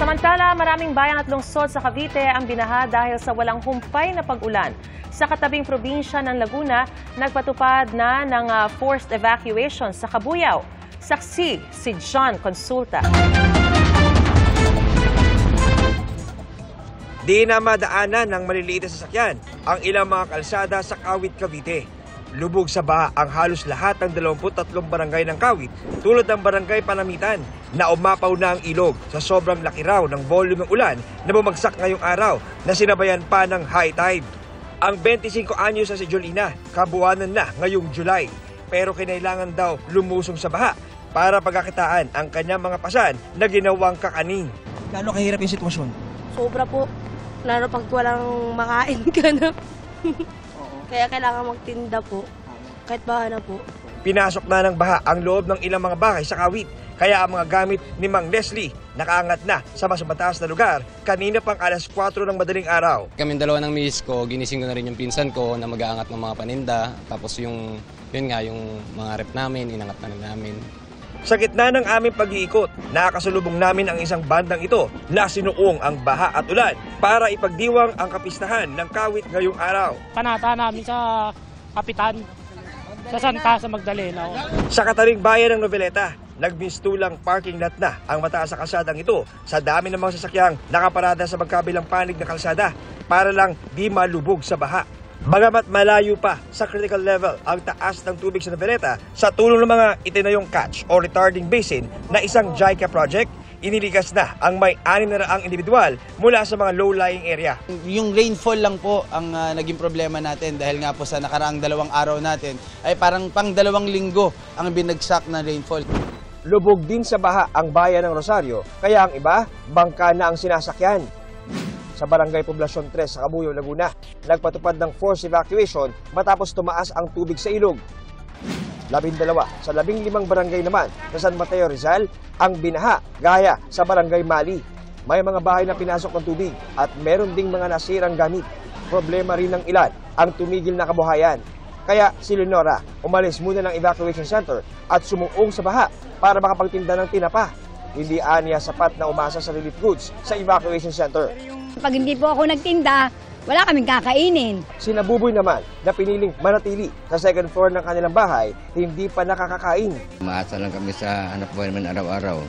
Samantala, maraming bayan at lungsod sa Cavite ang binaha dahil sa walang humpay na pag-ulan. Sa katabing probinsya ng Laguna, nagpatupad na ng forced evacuation sa Cabuyao. Saksi si John Consulta. Di na madaanan ng maliliit na sasakyan ang ilang mga kalsada sa Kawit, Cavite. Lubog sa baha ang halos lahat ng 23 barangay ng Kawit tulad ng barangay Panamitan na umapaw na ang ilog sa sobrang laki raw ng volume ng ulan na bumagsak ngayong araw na sinabayan pa ng high tide. Ang 25 anyos na si Jolina, kabuwanan na ngayong July, pero kinailangan daw lumusong sa baha para pagkakitaan ang kanyang mga pasan na ginawang kakanin. Gaano kahirap yung sitwasyon? Sobra po. Lalo pag walang makain ka na. Kaya kailangan magtinda po. Kahit baha na po. Pinasok na ng baha ang loob ng ilang mga bahay sa Kawit. Kaya ang mga gamit ni Mang Leslie nakaangat na sa mas mataas na lugar kanina pang alas 4 ng madaling araw. Kaming dalawa ng miss ko, ginising ko na rin yung pinsan ko na mag-aangat ng mga paninda. Tapos yung mga rep namin, inangat na rin namin. Sa gitna ng aming pag-iikot, nakakasalubong namin ang isang bandang ito na sinuong ang baha at ulan para ipagdiwang ang kapistahan ng Kawit ngayong araw. Panata namin sa Kapitan, sa Santa, sa Magdalena. Sa kataring bayan ng Noveleta, nagmistulang parking lot na ang mataas sa kalsadang ito sa dami ng mga sasakyang nakaparada sa magkabilang panig na kalsada para lang di malubog sa baha. Bagamat malayo pa sa critical level ang taas ng tubig sa Noveleta, sa tulong ng mga itinayong catch o retarding basin na isang JICA project, iniligas na ang may 600 individual mula sa mga low-lying area. Yung rainfall lang po ang naging problema natin dahil nga po sa nakaraang 2 araw natin ay parang pang 2 linggo ang binagsak na rainfall. Lubog din sa baha ang bayan ng Rosario, kaya ang iba, bangka na ang sinasakyan. Sa Barangay Poblacion 3 sa Cabuyao, Laguna, nagpatupad ng forced evacuation matapos tumaas ang tubig sa ilog. 12 sa 15 barangay naman sa San Mateo, Rizal ang binaha gaya sa Barangay Mali. May mga bahay na pinasok ng tubig at meron ding mga nasirang gamit. Problema rin ng ilan ang tumigil na kabuhayan. Kaya si Leonora umalis muna ng evacuation center at sumuong sa baha para makapagtinda ng tinapa. Hindi aniya sapat na umasa sa relief goods sa evacuation center. Pag hindi po ako nagtinda, wala kaming kakainin. Si Nabuboy naman na piniling manatili sa second floor ng kanilang bahay, hindi pa nakakakain. Umaasa lang kami sa hanap buhay namin araw-araw.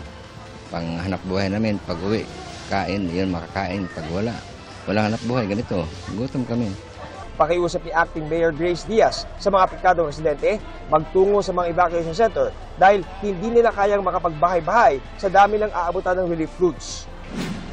Pang hanap buhay namin, pag uwi, kain, yun makakain. Pag wala hanap buhay, ganito, gutom kami. Pakiusap ni Acting Mayor Grace Diaz sa mga apektadong residente magtungo sa mga evacuation center dahil hindi nila kayang makapagbahay-bahay sa dami ng aabutan ng relief goods.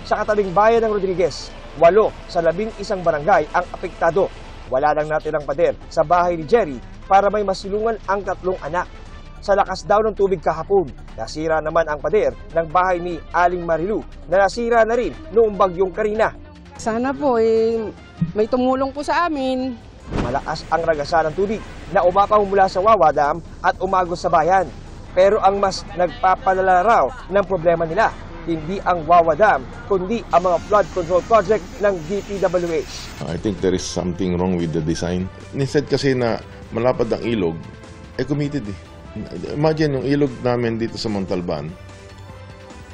Sa katabing bayan ng Rodriguez, 8 sa 11 barangay ang apektado. Wala nang natirang pader sa bahay ni Jerry para may masilungan ang 3 anak. Sa lakas daw ng tubig kahapon, nasira naman ang pader ng bahay ni Aling Marilu na nasira na rin noong bagyong Karina. Sana po may tumulong po sa amin. Malakas ang ragasa ng tubig na umapaw mula sa Wawa Dam at umagos sa bayan. Pero ang mas nagpapalala raw ng problema nila, hindi ang Wawa Dam, kundi ang mga flood control project ng DPWH. I think there is something wrong with the design. Instead kasi na malapad ang ilog, committed eh. Imagine yung ilog namin dito sa Montalban,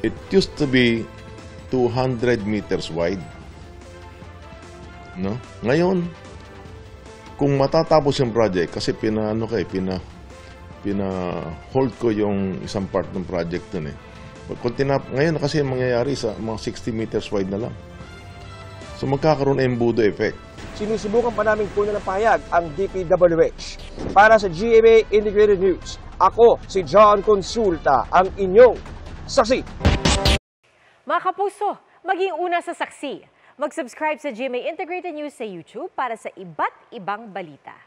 it used to be 200 meters wide. No? Ngayon, kung matatapos yung project, kasi pina-hold ko yung isang part ng project dun eh. Ngayon kasi mangyayari sa mga 60 meters wide na lang. So magkakaroon ng embudo effect. Sinusubukan pa namin kunin ng pahayag ang DPWH. Para sa GMA Integrated News, ako si John Consulta, ang inyong saksi. Mga kapuso, maging una sa saksi. Mag-subscribe sa GMA Integrated News sa YouTube para sa iba't ibang balita.